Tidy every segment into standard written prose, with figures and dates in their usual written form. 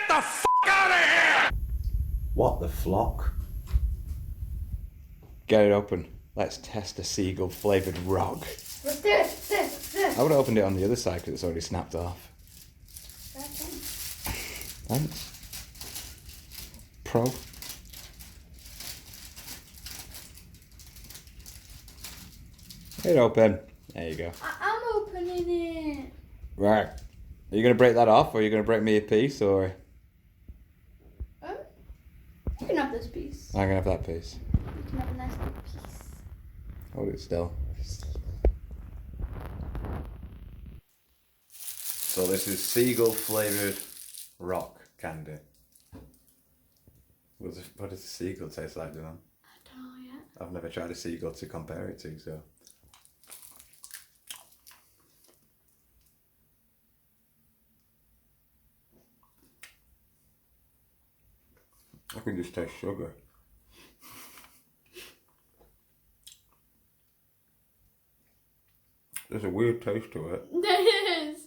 the f*** out of here! What the flock? Get it open. Let's test a Seagull flavoured rock. Let's do it. I would have opened it on the other side because it's already snapped off. Okay. Thanks. Pro. Get it open. There you go. I'm opening it. Right. Are you going to break that off, or are you going to break me a piece, or? You can have this piece. I'm going to have that piece. You can have a nice little piece. Hold it still. So this is Seagull flavoured rock candy. What does the Seagull taste like, Dylan? I don't know yet. I've never tried a Seagull to compare it to, so. I can just taste sugar. There's a weird taste to it. There is.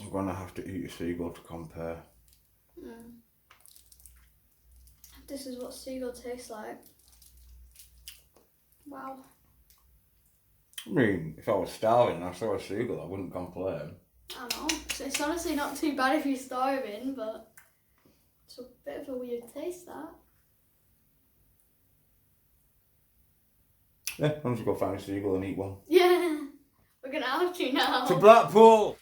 I'm gonna have to eat a Seagull to compare. This is what Seagull tastes like. Wow. I mean, if I was starving and I saw a Seagull, I wouldn't complain. I know. It's honestly not too bad if you're starving, but it's a bit of a weird taste, that. Yeah, I'm just gonna find a Seagull and eat one. Yeah. We're gonna have to now. To Blackpool!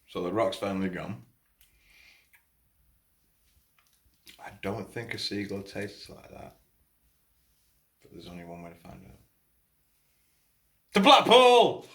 So the rock's finally gone. I don't think a Seagull tastes like that. But there's only one way to find out. To Blackpool!